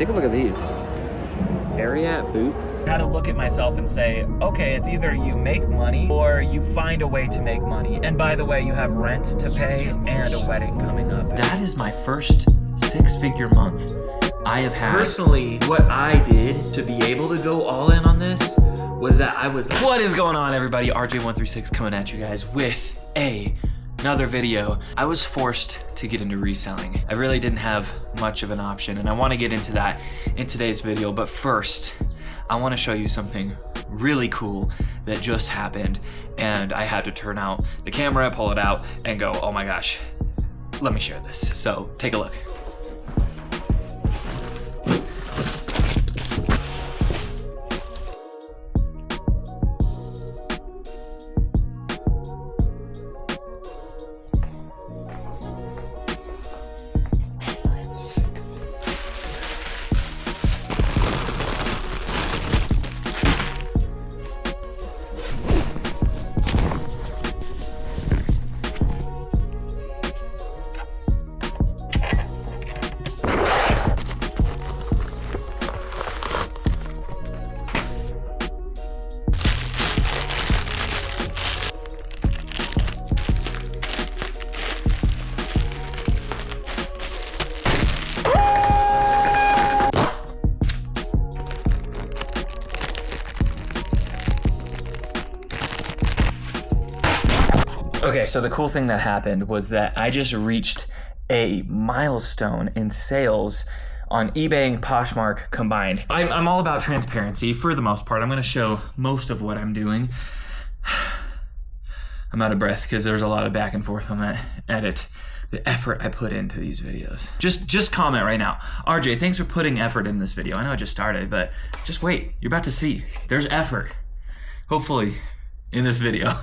Take a look at these. Ariat boots. I had to look at myself and say, okay, it's either you make money or you find a way to make money. And by the way, you have rent to pay and a wedding coming up. That is my first six-figure month I have had. Personally, what I did to be able to go all in on this was that I was like, what is going on, everybody? RJ136 coming at you guys with another video. I was forced to get into reselling. I really didn't have much of an option, and I want to get into that in today's video. But first, I want to show you something really cool that just happened, and I had to turn out the camera, pull it out, and go, oh my gosh, let me share this. So take a look. Okay, so the cool thing that happened was that I just reached a milestone in sales on eBay and Poshmark combined. I'm all about transparency for the most part. I'm gonna show most of what I'm doing. I'm out of breath because there's a lot of back and forth on that edit. The effort I put into these videos. Just comment right now. RJ, thanks for putting effort in this video. I know it just started, but just wait. You're about to see. There's effort. Hopefully, in this video.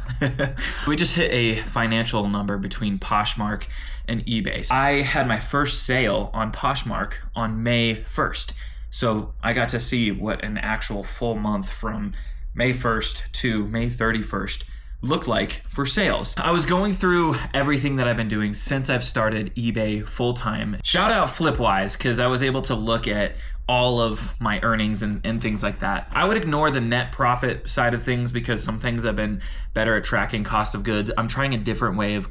We just hit a financial number between Poshmark and eBay. I had my first sale on Poshmark on May 1st. So I got to see what an actual full month from May 1st to May 31st looked like for sales. I was going through everything that I've been doing since I've started eBay full-time. Shout out Flipwise, because I was able to look at all of my earnings and things like that. I would ignore the net profit side of things because some things I've been better at tracking cost of goods. I'm trying a different way of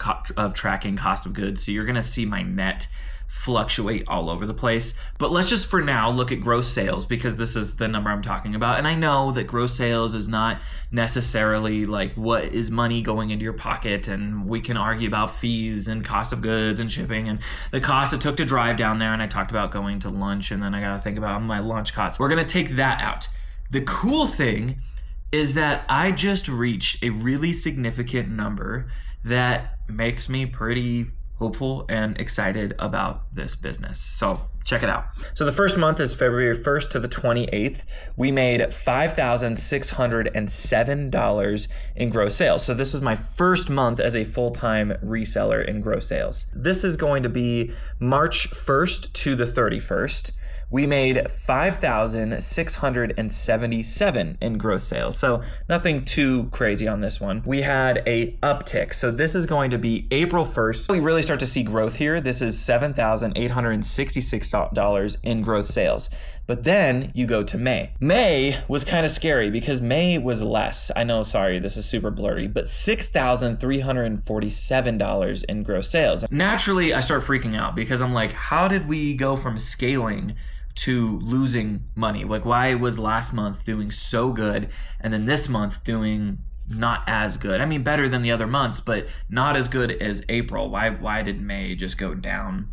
tracking cost of goods. So you're gonna see my net fluctuate all over the place. But let's just for now look at gross sales because this is the number I'm talking about. And I know that gross sales is not necessarily like what is money going into your pocket, and we can argue about fees and cost of goods and shipping and the cost it took to drive down there, and I talked about going to lunch and then I gotta think about my lunch costs. We're gonna take that out. The cool thing is that I just reached a really significant number that makes me pretty hopeful and excited about this business. So check it out. So the first month is February 1st to the 28th. We made $5,607 in gross sales. So this was my first month as a full-time reseller in gross sales. This is going to be March 1st to the 31st. We made $5,677 in gross sales. So nothing too crazy on this one. We had a uptick. So this is going to be April 1st. We really start to see growth here. This is $7,866 in gross sales. But then you go to May. May was kind of scary because May was less. I know, sorry, this is super blurry, but $6,347 in gross sales. Naturally, I start freaking out because I'm like, how did we go from scaling to losing money? Like, why was last month doing so good and then this month doing not as good? I mean, better than the other months, but not as good as April. Why did May just go down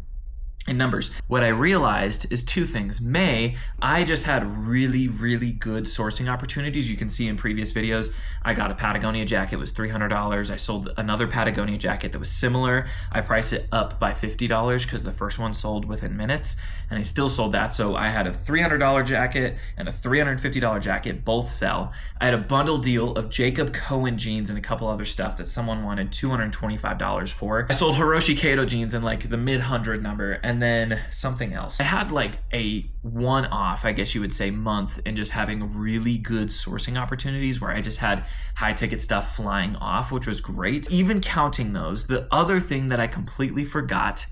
in numbers? What I realized is two things. May, I just had really, really good sourcing opportunities. You can see in previous videos, I got a Patagonia jacket, it was $300. I sold another Patagonia jacket that was similar. I priced it up by $50 because the first one sold within minutes, and I still sold that. So I had a $300 jacket and a $350 jacket, both sell. I had a bundle deal of Jacob Cohen jeans and a couple other stuff that someone wanted $225 for. I sold Hiroshi Kato jeans in like the mid-100 number, and then something else. I had like a one-off, I guess you would say, month in just having really good sourcing opportunities where I just had high ticket stuff flying off, which was great. Even counting those, the other thing that I completely forgot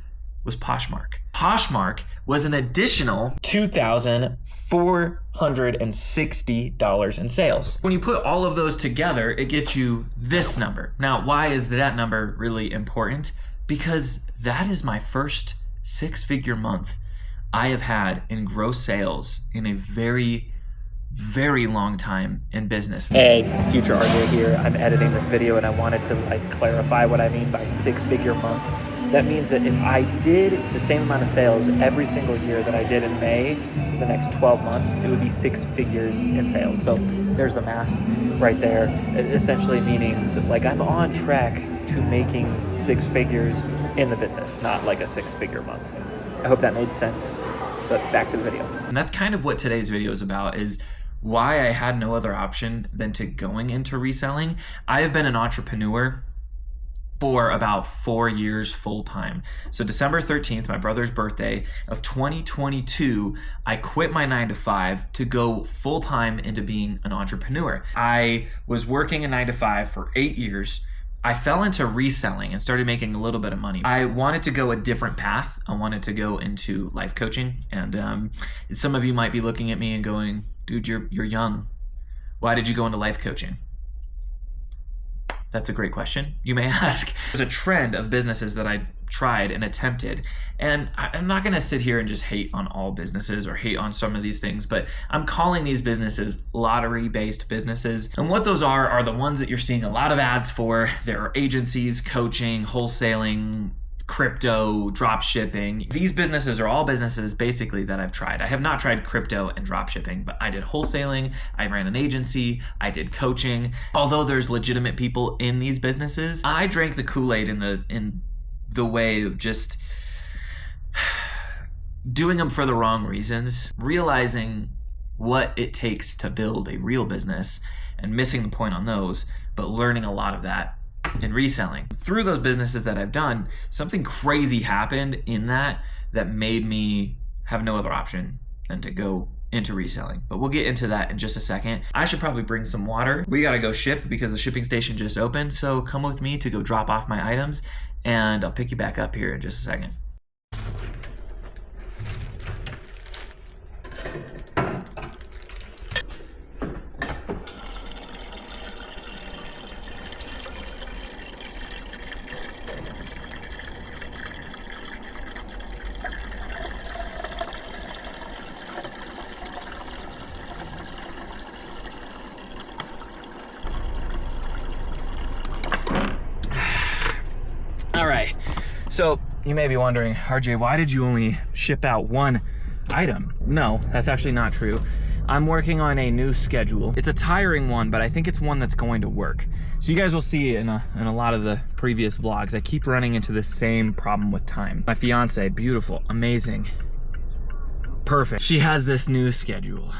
was Poshmark. Poshmark was an additional $2,460 in sales. When you put all of those together, it gets you this number. Now, why is that number really important? Because that is my first six-figure month I have had in gross sales in a very, very long time in business. Hey, future RJ here. I'm editing this video and I wanted to clarify what I mean by six-figure month. That means that if I did the same amount of sales every single year that I did in May for the next 12 months, it would be 6 figures in sales. So there's the math right there. Essentially meaning that I'm on track to making 6 figures in the business, not like a 6-figure month. I hope that made sense, but back to the video. And that's kind of what today's video is about, is why I had no other option than to going into reselling. I have been an entrepreneur for about 4 years full time. So December 13th, my brother's birthday of 2022, I quit my 9-to-5 to go full time into being an entrepreneur. I was working a 9-to-5 for 8 years. I fell into reselling and started making a little bit of money. I wanted to go a different path. I wanted to go into life coaching. And some of you might be looking at me and going, dude, you're young. Why did you go into life coaching? That's a great question, you may ask. There's a trend of businesses that I tried and attempted, and I'm not gonna sit here and just hate on all businesses or hate on some of these things, but I'm calling these businesses lottery-based businesses. And what those are the ones that you're seeing a lot of ads for. There are agencies, coaching, wholesaling, crypto, drop shipping. These businesses are all businesses basically that I've tried. I have not tried crypto and drop shipping, but I did wholesaling, I ran an agency, I did coaching. Although there's legitimate people in these businesses, I drank the Kool-Aid in the way of just doing them for the wrong reasons, realizing what it takes to build a real business and missing the point on those, but learning a lot of that in reselling. Through those businesses that I've done, something crazy happened in that made me have no other option than to go into reselling. But we'll get into that in just a second. I should probably bring some water. We gotta go ship because the shipping station just opened. So come with me to go drop off my items and I'll pick you back up here in just a second. All right, so you may be wondering, RJ, why did you only ship out one item? No, that's actually not true. I'm working on a new schedule. It's a tiring one, but I think it's one that's going to work. So you guys will see in a lot of the previous vlogs, I keep running into the same problem with time. My fiance, beautiful, amazing, perfect. She has this new schedule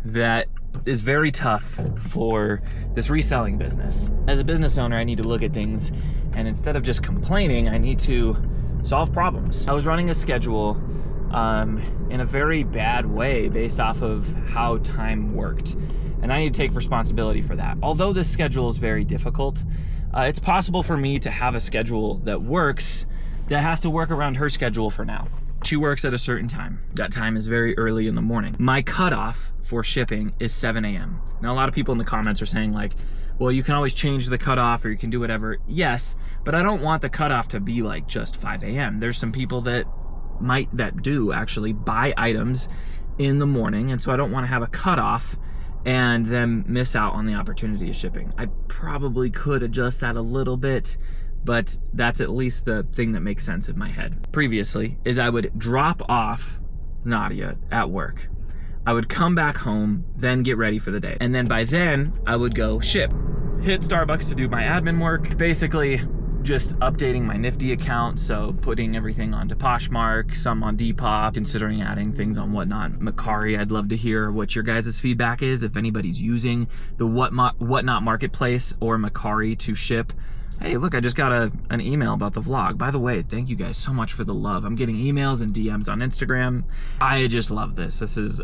that is very tough for this reselling business. As a business owner, I need to look at things, and instead of just complaining, I need to solve problems. I was running a schedule in a very bad way based off of how time worked, and I need to take responsibility for that. Although this schedule is very difficult, it's possible for me to have a schedule that works, that has to work around her schedule for now. She works at a certain time. That time is very early in the morning. My cutoff for shipping is 7 a.m. Now, a lot of people in the comments are saying well, you can always change the cutoff or you can do whatever. Yes, but I don't want the cutoff to be just 5 a.m. There's some people that do actually buy items in the morning, and so I don't want to have a cutoff and then miss out on the opportunity of shipping. I probably could adjust that a little bit, but that's at least the thing that makes sense in my head. Previously, is I would drop off Nadia at work. I would come back home, then get ready for the day. And then by then, I would go ship. Hit Starbucks to do my admin work. Basically, just updating my Nifty account, so putting everything onto Poshmark, some on Depop, considering adding things on Whatnot. Macari, I'd love to hear what your guys' feedback is. If anybody's using the Whatnot marketplace or Macari to ship. Hey, look, I just got an email about the vlog. By the way, thank you guys so much for the love. I'm getting emails and DMs on Instagram. I just love this. This is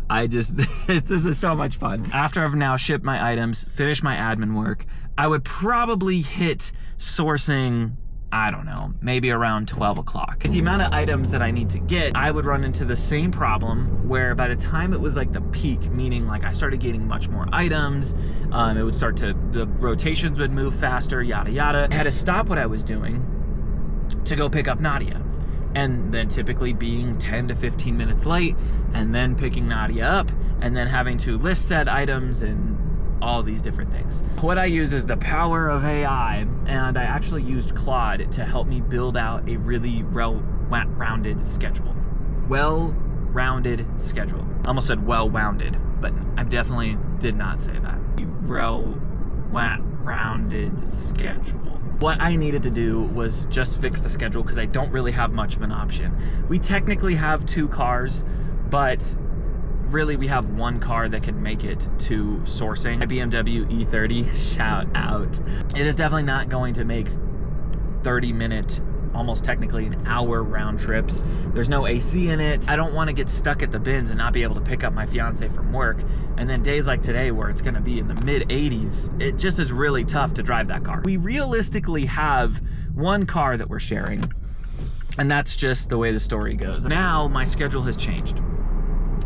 so much fun. After I've now shipped my items, finished my admin work, I would probably hit sourcing I don't know, maybe around 12 o'clock. With the amount of items that I need to get, I would run into the same problem where by the time it was like the peak, meaning like I started getting much more items, it would start to, the rotations would move faster, yada yada. I had to stop what I was doing to go pick up Nadia. And then typically being 10 to 15 minutes late, and then picking Nadia up, and then having to list said items and all these different things. What I use is the power of AI, and I actually used Claude to help me build out a really well-rounded schedule. Well-rounded schedule. I almost said well-wounded, but I definitely did not say that. Well-rounded schedule. What I needed to do was just fix the schedule because I don't really have much of an option. We technically have 2 cars, but really we have 1 car that could make it to sourcing. My BMW E30, shout out. It is definitely not going to make 30-minute, almost technically an hour round trips. There's no AC in it. I don't want to get stuck at the bins and not be able to pick up my fiance from work. And then days like today where it's gonna be in the mid 80s, it just is really tough to drive that car. We realistically have 1 car that we're sharing, and that's just the way the story goes. Now my schedule has changed.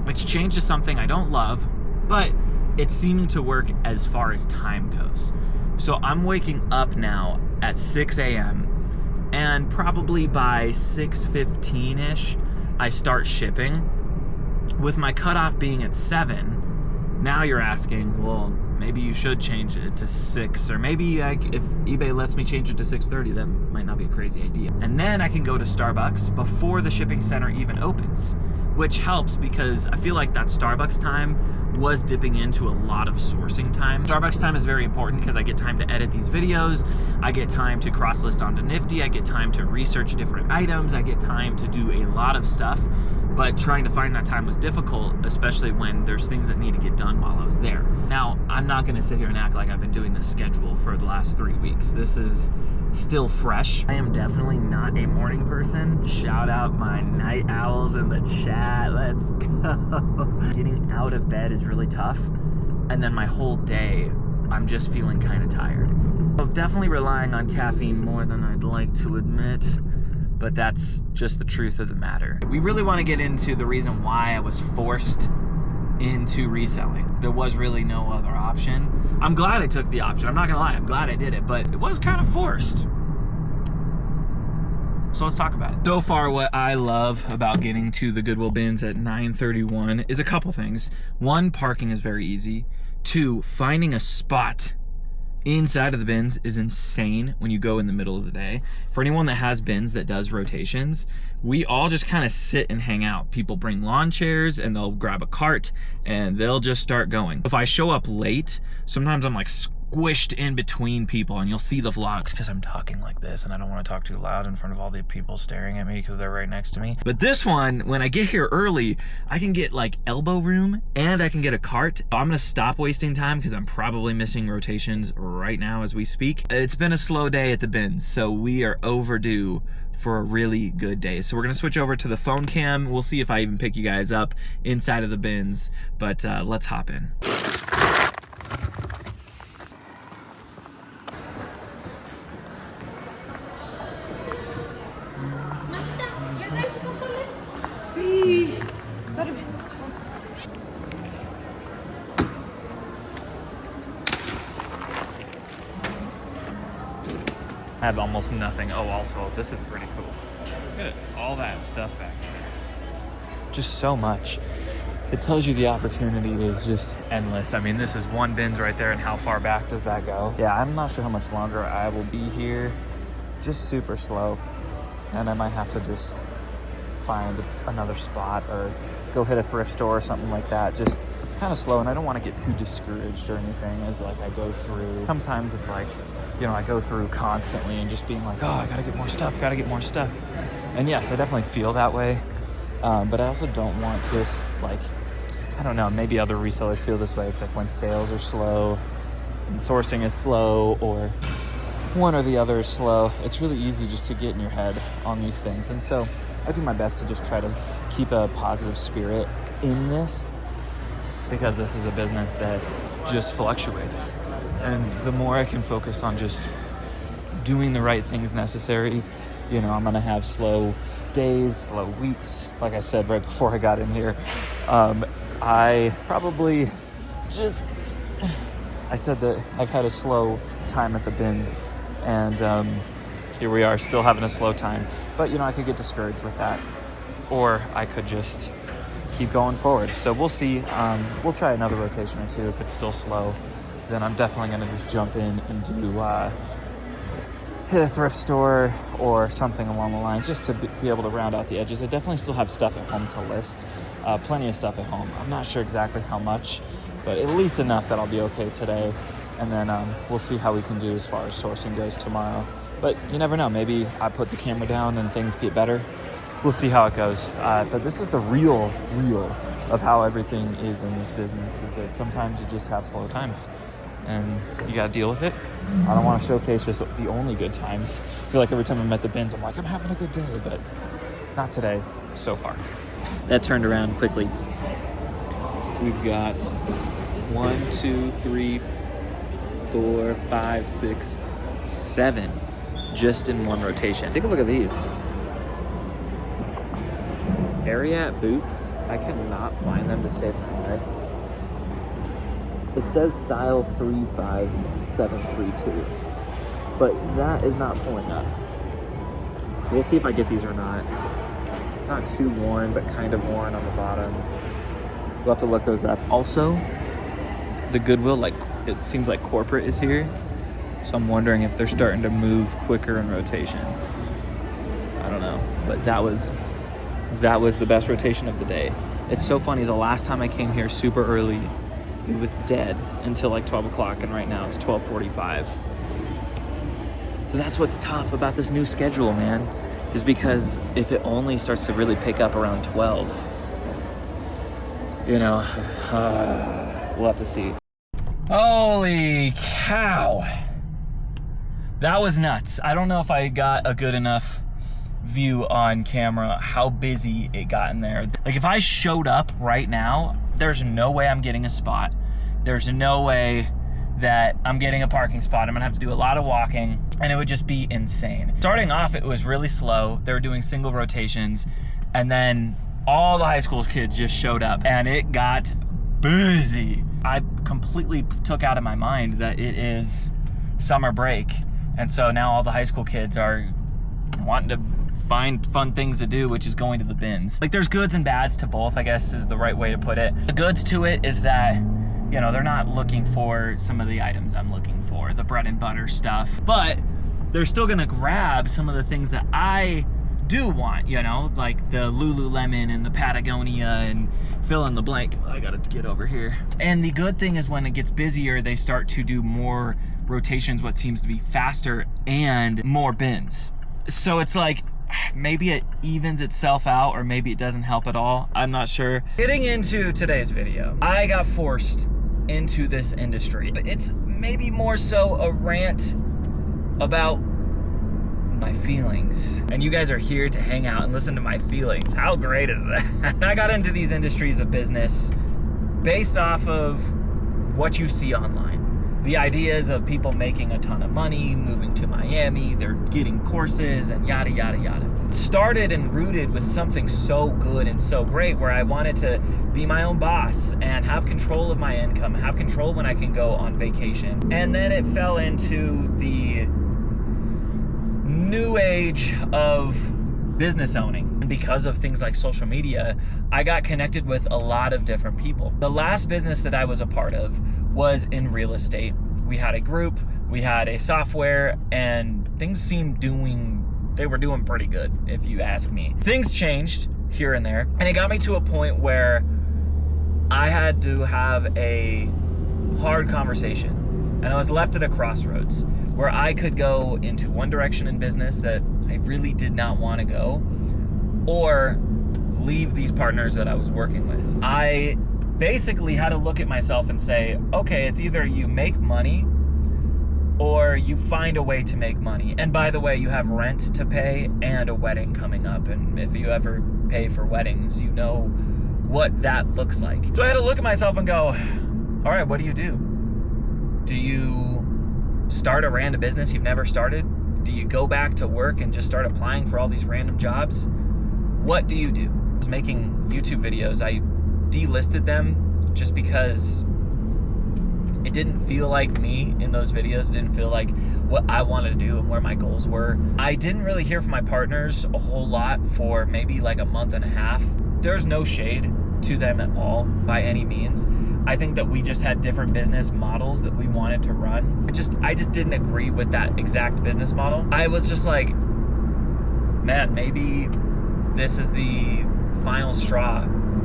It's changed to something I don't love, but it's seeming to work as far as time goes. So I'm waking up now at 6 a.m. and probably by 6:15-ish, I start shipping. With my cutoff being at 7, now you're asking, well, maybe you should change it to 6, or maybe if eBay lets me change it to 6:30, that might not be a crazy idea. And then I can go to Starbucks before the shipping center even opens, which helps because I feel like that Starbucks time was dipping into a lot of sourcing time. Starbucks time is very important because I get time to edit these videos, I get time to cross-list onto Nifty, I get time to research different items, I get time to do a lot of stuff, but trying to find that time was difficult, especially when there's things that need to get done while I was there. Now, I'm not gonna sit here and act like I've been doing this schedule for the last 3 weeks. This is still fresh. I am definitely not a morning person. Shout out my night owls in the chat, let's go. Getting out of bed is really tough, and then my whole day, I'm just feeling kind of tired. So definitely relying on caffeine more than I'd like to admit, but that's just the truth of the matter. We really want to get into the reason why I was forced into reselling. There was really no other option. I'm glad I took the option. I'm not gonna lie, I'm glad I did it, but it was kind of forced. So let's talk about it. So far, what I love about getting to the Goodwill bins at 9:31 is a couple things. 1, parking is very easy. 2, finding a spot inside of the bins is insane when you go in the middle of the day. For anyone that has bins that does rotations, we all just kind of sit and hang out. People bring lawn chairs and they'll grab a cart and they'll just start going. If I show up late, sometimes I'm like squished in between people, and you'll see the vlogs because I'm talking like this and I don't want to talk too loud in front of all the people staring at me because they're right next to me. But this one, when I get here early, I can get like elbow room and I can get a cart. I'm gonna stop wasting time because I'm probably missing rotations right now as we speak. It's been a slow day at the bins, so we are overdue for a really good day. So we're gonna switch over to the phone cam. We'll see if I even pick you guys up inside of the bins, but let's hop in. I have almost nothing. Oh, also, this is pretty cool. Look at all that stuff back here. Just so much. It tells you the opportunity is just endless. I mean, this is 1 bins right there, and how far back does that go? Yeah, I'm not sure how much longer I will be here. Just super slow. And I might have to just find another spot or go hit a thrift store or something like that. Just kind of slow, and I don't want to get too discouraged or anything as like I go through. Sometimes it's like, you know, I go through constantly and just being like, oh, I gotta get more stuff, gotta get more stuff. And yes, I definitely feel that way. But I also don't want this, like, I don't know, maybe other resellers feel this way. It's like when sales are slow and sourcing is slow, or one or the other is slow, it's really easy just to get in your head on these things. And so I do my best to just try to keep a positive spirit in this, because this is a business that just fluctuates. And the more I can focus on just doing the right things necessary. You know, I'm gonna have slow days, slow weeks. Like I said right before I got in here, I probably I said that I've had a slow time at the bins, and here we are still having a slow time. But you know, I could get discouraged with that, or I could just keep going forward. So we'll see. We'll try another rotation or two. If it's still slow, then I'm definitely gonna just jump in and do hit a thrift store or something along the lines, just to be able to round out the edges. I definitely still have stuff at home to list, plenty of stuff at home. I'm not sure exactly how much, but at least enough that I'll be okay today. And then we'll see how we can do as far as sourcing goes tomorrow. But you never know, maybe I put the camera down and things get better. We'll see how it goes. But this is the real of how everything is in this business, is that sometimes you just have slow times and you gotta deal with it. I don't want to showcase just the only good times. I feel like every time I'm at the bins, I'm like, I'm having a good day, but not today so far. That turned around quickly. We've got 1, 2, 3, 4, 5, 6, 7 just in one rotation. Take a look at these. Ariat boots. I cannot find them to save my life. It says style 35732, but that is not pulling up. So we'll see if I get these or not. It's not too worn, but kind of worn on the bottom. We'll have to look those up. Also, the Goodwill, like, it seems like corporate is here. So I'm wondering if they're starting to move quicker in rotation. I don't know, but that was the best rotation of the day. It's so funny, the last time I came here super early, it was dead until like 12 o'clock, and right now it's 12:45. So that's what's tough about this new schedule, man, is because if it only starts to really pick up around 12, you know, we'll have to see. Holy cow. That was nuts. I don't know if I got a good enough view on camera how busy it got in there. Like, if I showed up right now, there's no way I'm getting a spot. There's no way that I'm getting a parking spot. I'm gonna have to do a lot of walking, and it would just be insane. Starting off, it was really slow. They were doing single rotations, and then all the high school kids just showed up, and it got busy. I completely took out of my mind that it is summer break, and so now all the high school kids are wanting to find fun things to do, which is going to the bins. Like, there's goods and bads to both, I guess is the right way to put it. The goods to it is that, you know, they're not looking for some of the items I'm looking for, the bread and butter stuff, but they're still gonna grab some of the things that I do want, you know, like the Lululemon and the Patagonia and fill in the blank. I gotta get over here. And the good thing is when it gets busier, they start to do more rotations, what seems to be faster, and more bins. So it's like, maybe it evens itself out, or maybe it doesn't help at all. I'm not sure. Getting into today's video, I got forced into this industry. It's maybe more so a rant about my feelings. And you guys are here to hang out and listen to my feelings. How great is that? I got into these industries of business based off of what you see online. The ideas of people making a ton of money, moving to Miami, they're getting courses and yada, yada, yada. Started and rooted with something so good and so great, where I wanted to be my own boss and have control of my income, have control when I can go on vacation. And then it fell into the new age of business owning. And because of things like social media, I got connected with a lot of different people. The last business that I was a part of was in real estate. We had a group, we had a software, and things seemed they were doing pretty good, if you ask me. Things changed here and there, and it got me to a point where I had to have a hard conversation. And I was left at a crossroads where I could go into one direction in business that I really did not want to go, or leave these partners that I was working with. I basically had to look at myself and say, okay, it's either you make money or you find a way to make money. And by the way, you have rent to pay and a wedding coming up. And if you ever pay for weddings, you know what that looks like. So I had to look at myself and go, all right, what do? Do you start a random business you've never started? Do you go back to work and just start applying for all these random jobs? What do you do? I was making YouTube videos. I delisted them just because it didn't feel like me in those videos. It didn't feel like what I wanted to do and where my goals were. I didn't really hear from my partners a whole lot for maybe like a month and a half. There's no shade to them at all by any means. I think that we just had different business models that we wanted to run. I just didn't agree with that exact business model. I was just like, man, maybe this is the final straw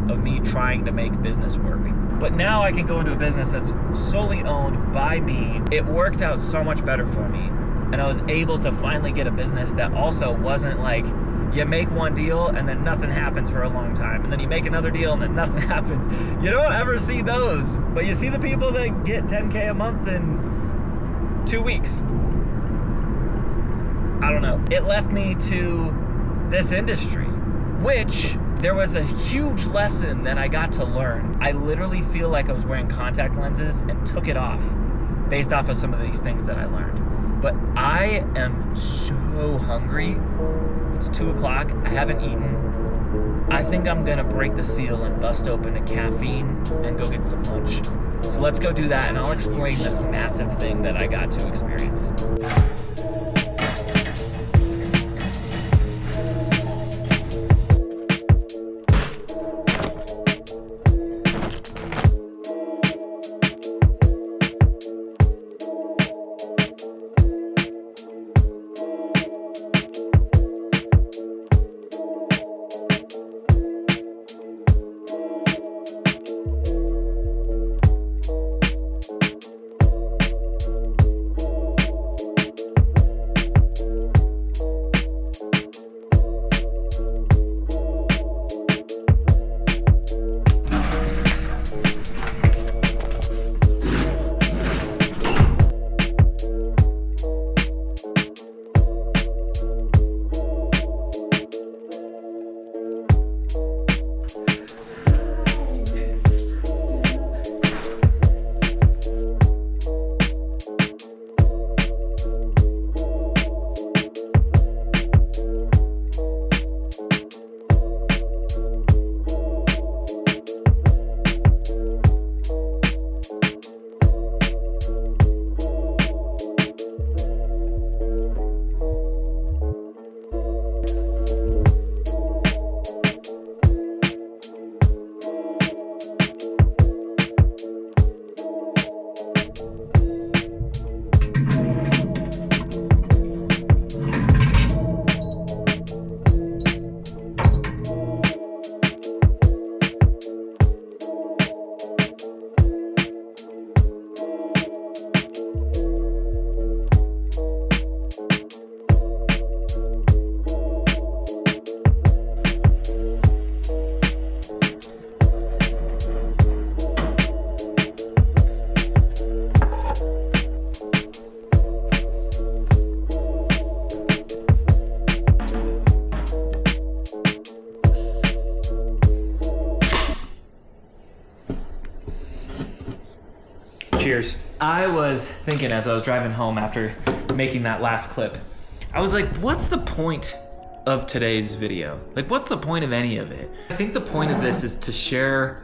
of me trying to make business work. But now I can go into a business that's solely owned by me. It worked out so much better for me. And I was able to finally get a business that also wasn't like, you make one deal and then nothing happens for a long time. And then you make another deal and then nothing happens. You don't ever see those, but you see the people that get 10K a month in 2 weeks. I don't know. It left me to this industry, which there was a huge lesson that I got to learn. I literally feel like I was wearing contact lenses and took it off based off of some of these things that I learned. But I am so hungry. It's 2 o'clock, I haven't eaten. I think I'm gonna break the seal and bust open a caffeine and go get some lunch. So let's go do that and I'll explain this massive thing that I got to experience. Cheers. I was thinking as I was driving home after making that last clip, I was like, what's the point of today's video? Like, what's the point of any of it? I think the point of this is to share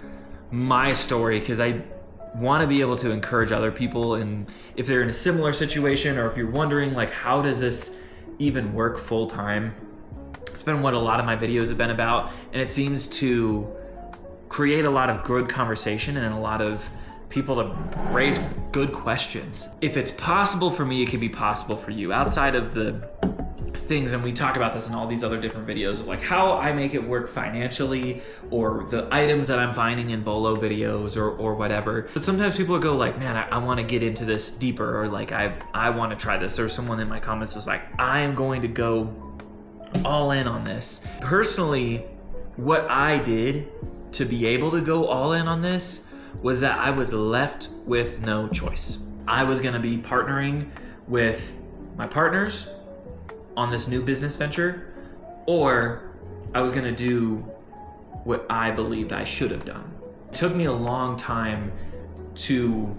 my story because I want to be able to encourage other people, and if they're in a similar situation or if you're wondering like, how does this even work full time? It's been what a lot of my videos have been about, and it seems to create a lot of good conversation and a lot of people to raise good questions. If it's possible for me, it can be possible for you. Outside of the things, and we talk about this in all these other different videos of like how I make it work financially, or the items that I'm finding in Bolo videos or whatever. But sometimes people go like, man, I want to get into this deeper, or like I want to try this. Or someone in my comments was like, I am going to go all in on this. Personally, what I did to be able to go all in on this was that I was left with no choice. I was gonna be partnering with my partners on this new business venture, or I was gonna do what I believed I should have done. It took me a long time to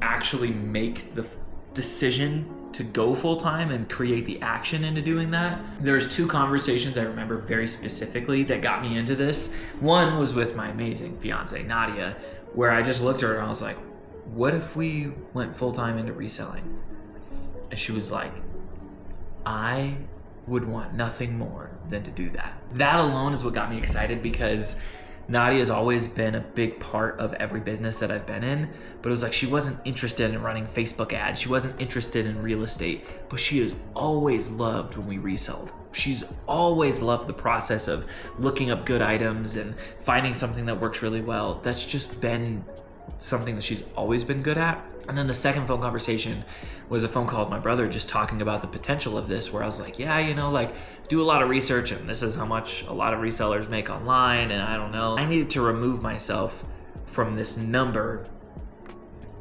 actually make the decision to go full-time and create the action into doing that. There's 2 conversations I remember very specifically that got me into this. One was with my amazing fiance, Nadia, where I just looked at her and I was like, what if we went full-time into reselling? And she was like, I would want nothing more than to do that. That alone is what got me excited, because Nadia has always been a big part of every business that I've been in, but it was like she wasn't interested in running Facebook ads. She wasn't interested in real estate, but she has always loved when we resold. She's always loved the process of looking up good items and finding something that works really well. That's just been something that she's always been good at. And then the second phone conversation was a phone call with my brother, just talking about the potential of this, where I was like, yeah, you know, like, do a lot of research, and this is how much a lot of resellers make online, and I don't know. I needed to remove myself from this number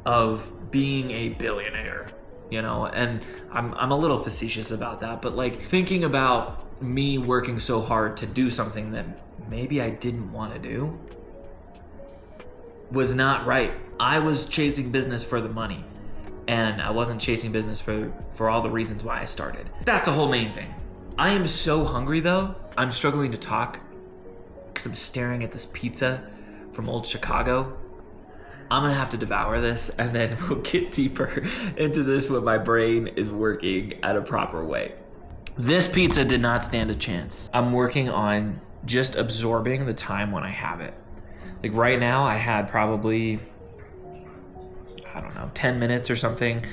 of being a billionaire, you know, and I'm a little facetious about that, but like thinking about me working so hard to do something that maybe I didn't want to do was not right. I was chasing business for the money, and I wasn't chasing business for all the reasons why I started. That's the whole main thing. I am so hungry though. I'm struggling to talk because I'm staring at this pizza from Old Chicago. I'm gonna have to devour this, and then we'll get deeper into this when my brain is working at a proper way. This pizza did not stand a chance. I'm working on just absorbing the time when I have it. Like right now, I had probably, I don't know, 10 minutes or something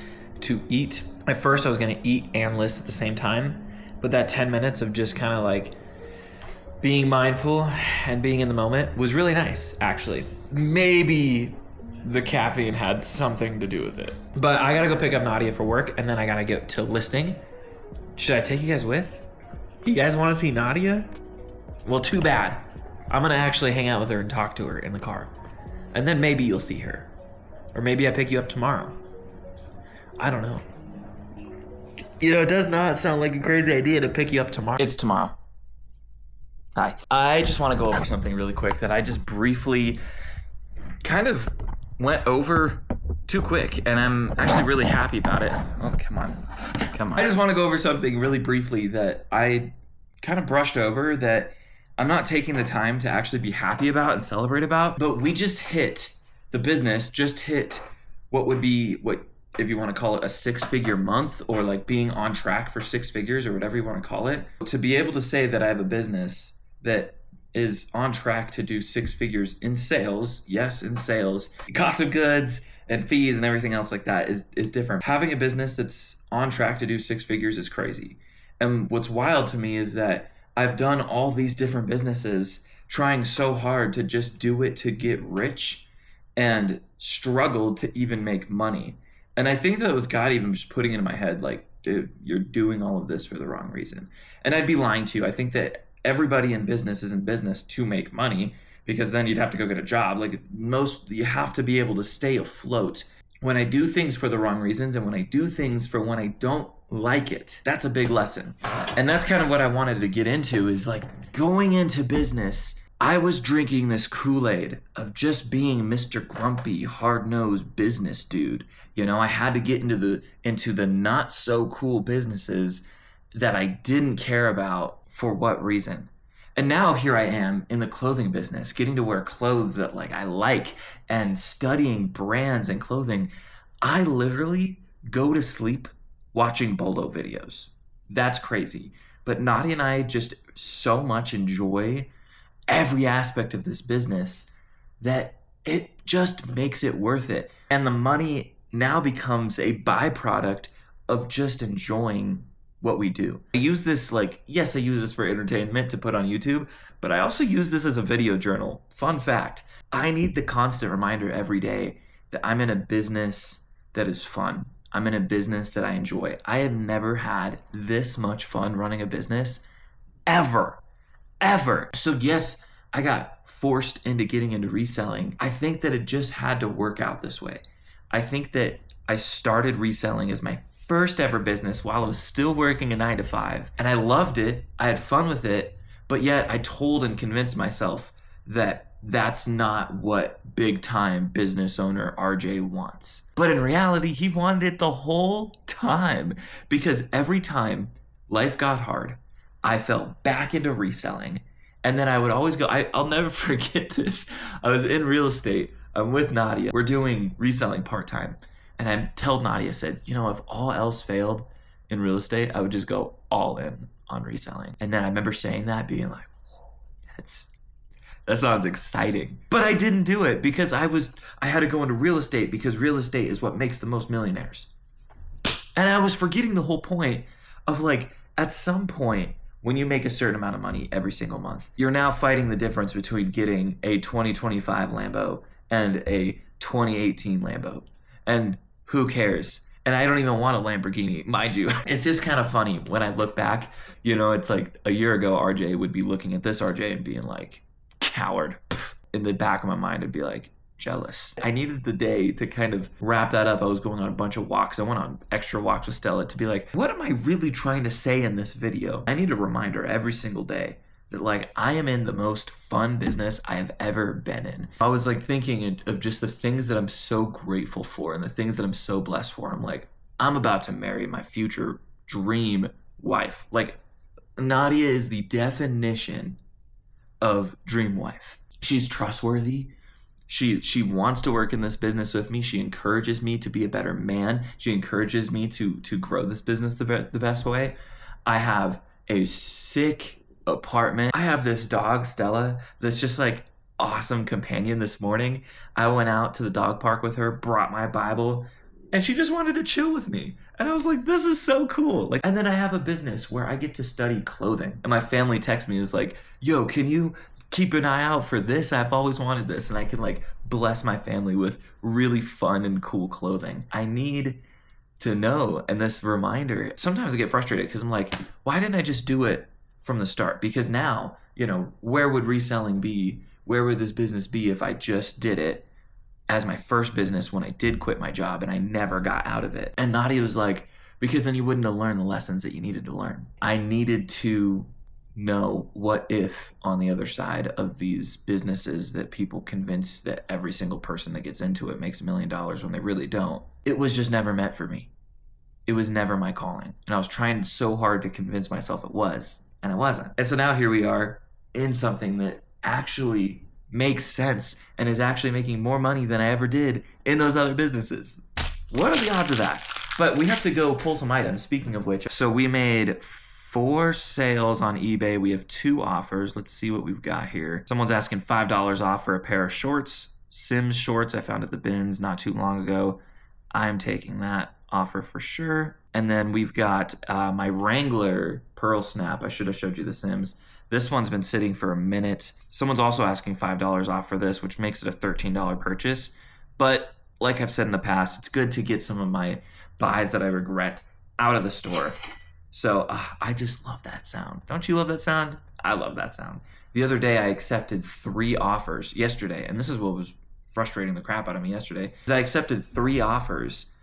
to eat. At first, I was gonna eat and list at the same time, but that 10 minutes of just kind of like being mindful and being in the moment was really nice, actually. Maybe the caffeine had something to do with it. But I gotta go pick up Nadia for work, and then I gotta get to listing. Should I take you guys with? You guys wanna see Nadia? Well, too bad. I'm gonna actually hang out with her and talk to her in the car. And then maybe you'll see her. Or maybe I pick you up tomorrow. I don't know. You know, it does not sound like a crazy idea to pick you up tomorrow. It's tomorrow. Hi. I just want to go over something really quick that I just briefly kind of went over too quick, and I'm actually really happy about it. Oh, come on. I just want to go over something really briefly that I kind of brushed over, that I'm not taking the time to actually be happy about and celebrate about. But the business just hit what would be, what, if you want to call it, a 6-figure month, or like being on track for 6 figures, or whatever you want to call it. To be able to say that I have a business that is on track to do 6 figures in sales, yes, in sales, cost of goods and fees and everything else like that is different. Having a business that's on track to do 6 figures is crazy. And what's wild to me is that I've done all these different businesses trying so hard to just do it to get rich, and struggled to even make money. And I think that was God even just putting it in my head, like, dude, you're doing all of this for the wrong reason. And I'd be lying to you. I think that everybody in business is in business to make money, because then you'd have to go get a job. Like you have to be able to stay afloat. When I do things for the wrong reasons, and when I do things for when I don't like it, that's a big lesson. And that's kind of what I wanted to get into, is like going into business, I was drinking this Kool-Aid of just being Mr. Grumpy, hard-nosed business dude. You know, I had to get into the not so cool businesses that I didn't care about for what reason. And now here I am in the clothing business, getting to wear clothes that like I like, and studying brands and clothing. I literally go to sleep watching Bolo videos. That's crazy. But Nadia and I just so much enjoy every aspect of this business that it just makes it worth it. And the money now becomes a byproduct of just enjoying what we do. I use this yes, I use this for entertainment to put on YouTube, but I also use this as a video journal. Fun fact, I need the constant reminder every day that I'm in a business that is fun. I'm in a business that I enjoy. I have never had this much fun running a business ever. So yes, I got forced into getting into reselling. I think that it just had to work out this way. I think that I started reselling as my first ever business while I was still working a 9-to-5, and I loved it. I had fun with it, but yet I told and convinced myself that that's not what big time business owner RJ wants. But in reality, he wanted it the whole time, because every time life got hard, I fell back into reselling. And then I would always go, I'll never forget this. I was in real estate. I'm with Nadia. We're doing reselling part-time. And I told Nadia, said, you know, if all else failed in real estate, I would just go all in on reselling. And then I remember saying that, being like, that sounds exciting. But I didn't do it because I had to go into real estate because real estate is what makes the most millionaires. And I was forgetting the whole point of, like, at some point, when you make a certain amount of money every single month, you're now fighting the difference between getting a 2025 Lambo and a 2018 Lambo. And who cares? And I don't even want a Lamborghini, mind you. It's just kind of funny when I look back, you know, it's like a year ago, RJ would be looking at this RJ and being like, coward. In the back of my mind, I'd be like, jealous. I needed the day to kind of wrap that up. I was going on a bunch of walks. I went on extra walks with Stella to be like, what am I really trying to say in this video? I need a reminder every single day that, like, I am in the most fun business I have ever been in. I was like thinking of just the things that I'm so grateful for and the things that I'm so blessed for. I'm like, I'm about to marry my future dream wife. Like, Nadia is the definition of dream wife. She's trustworthy. She wants to work in this business with me. She encourages me to be a better man. She encourages me to grow this business the best way. I have a sick apartment. I have this dog, Stella, that's just like awesome companion. This morning, I went out to the dog park with her, brought my Bible, and she just wanted to chill with me. And I was like, this is so cool. Like, and then I have a business where I get to study clothing. And my family texts me, was like, yo, can you keep an eye out for this? I've always wanted this. And I can, like, bless my family with really fun and cool clothing. I need to know. And this reminder, sometimes I get frustrated because I'm like, why didn't I just do it from the start? Because now, you know, where would reselling be? Where would this business be if I just did it as my first business when I did quit my job and I never got out of it? And Nadia was like, because then you wouldn't have learned the lessons that you needed to learn. I needed to know what if on the other side of these businesses that people convince that every single person that gets into it makes $1 million when they really don't. It was just never meant for me. It was never my calling. And I was trying so hard to convince myself it was, and I wasn't. And so now here we are in something that actually makes sense and is actually making more money than I ever did in those other businesses. What are the odds of that? But we have to go pull some items, speaking of which. So we made 4 sales on eBay. We have 2 offers. Let's see what we've got here. Someone's asking $5 off for a pair of shorts. Sims shorts I found at the bins not too long ago. I'm taking that offer for sure. And then we've got my Wrangler Pearl Snap. I should have showed you the Sims. This one's been sitting for a minute. Someone's also asking $5 off for this, which makes it a $13 purchase. But like I've said in the past, it's good to get some of my buys that I regret out of the store. So I just love that sound. Don't you love that sound? I love that sound. The other day I accepted 3 offers yesterday, and this is what was frustrating the crap out of me yesterday. I accepted 3 offers,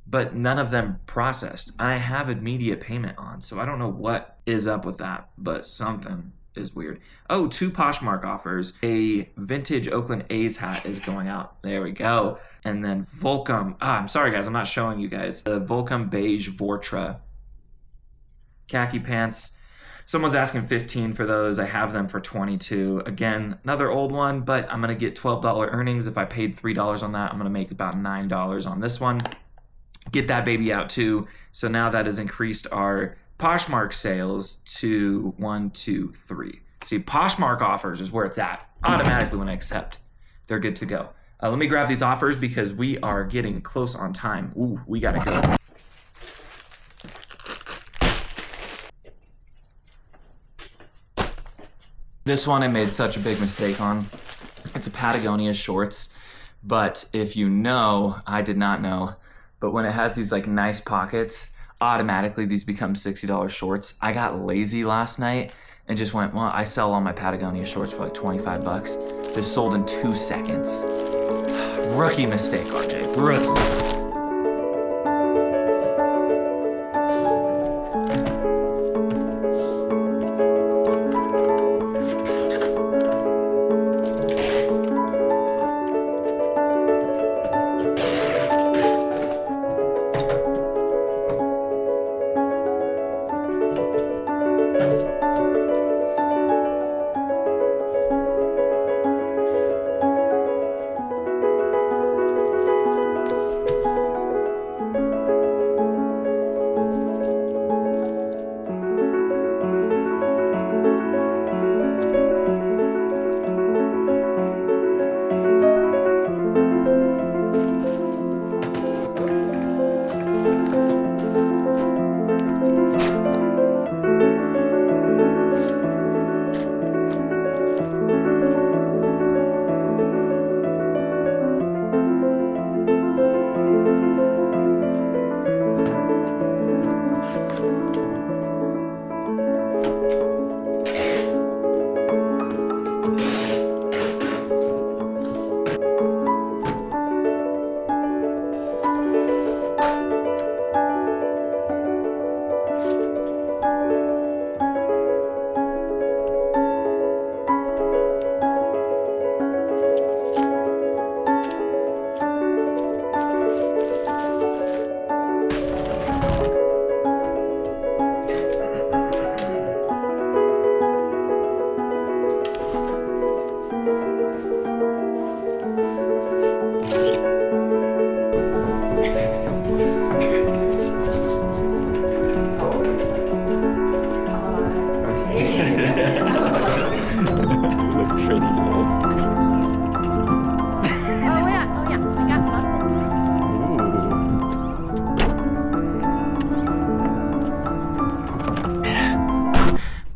but none of them processed. I have immediate payment on, so I don't know what is up with that, but something is weird. Oh, 2 Poshmark offers. A vintage Oakland A's hat is going out. There we go. And then Volcom. I'm sorry guys, I'm not showing you guys. The Volcom Beige Vortra khaki pants. Someone's asking $15 for those. I have them for $22. Again, another old one, but I'm gonna get $12 earnings. If I paid $3 on that, I'm gonna make about $9 on this one. Get that baby out too. So now that has increased our Poshmark sales to 1, 2, 3. See, Poshmark offers is where it's at. Automatically when I accept, they're good to go. Let me grab these offers because we are getting close on time. Ooh, we gotta go. This one I made such a big mistake on. It's a Patagonia shorts, but if you know, I did not know, but when it has these like nice pockets, automatically these become $60 shorts. I got lazy last night and just went, well, I sell all my Patagonia shorts for like 25 bucks. This sold in 2 seconds. Rookie mistake, RJ, rookie.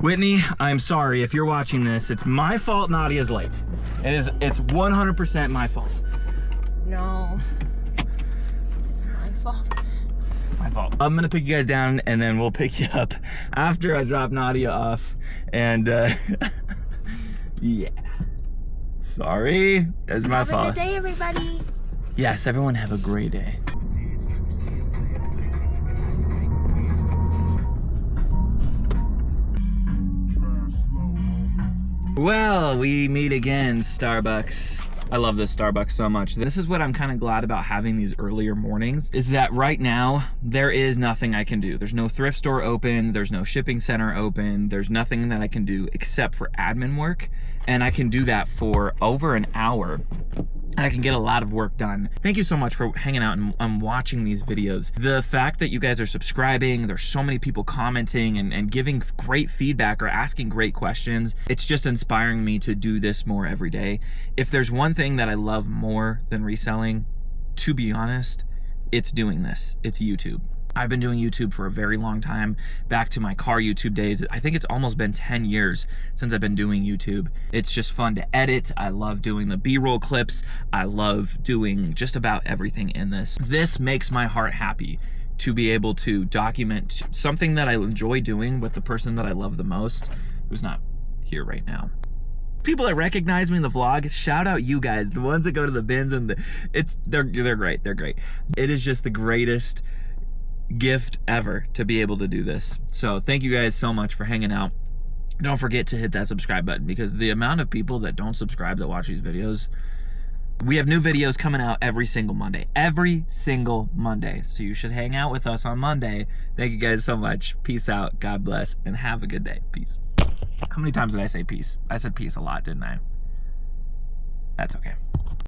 Whitney, I'm sorry if you're watching this. It's my fault Nadia's late. It's 100% my fault. No, it's my fault. My fault. I'm gonna pick you guys down and then we'll pick you up after I drop Nadia off. And yeah. Sorry, it's my fault. Have a good day, everybody. Yes, everyone have a great day. Well, we meet again, Starbucks. I love this Starbucks so much. This is what I'm kind of glad about having these earlier mornings, is that right now, there is nothing I can do. There's no thrift store open, there's no shipping center open, there's nothing that I can do except for admin work, and I can do that for over an hour. And I can get a lot of work done. Thank you so much for hanging out and watching these videos. The fact that you guys are subscribing, there's so many people commenting and giving great feedback or asking great questions, it's just inspiring me to do this more every day. If there's one thing that I love more than reselling, to be honest, it's doing this. It's YouTube. I've been doing YouTube for a very long time, back to my car YouTube days. I think it's almost been 10 years since I've been doing YouTube. It's just fun to edit. I love doing the B-roll clips. I love doing just about everything in this. This makes my heart happy to be able to document something that I enjoy doing with the person that I love the most, who's not here right now. People that recognize me in the vlog, shout out you guys, the ones that go to the bins and they're great. They're great. It is just the greatest gift ever to be able to do this. So thank you guys so much for hanging out. Don't forget to hit that subscribe button, because the amount of people that don't subscribe that watch these videos, we have new videos coming out every single Monday. So you should hang out with us on Monday. Thank you guys so much. Peace out. God bless, and have a good day. Peace. How many times did I say peace? I said peace a lot, didn't I? That's okay.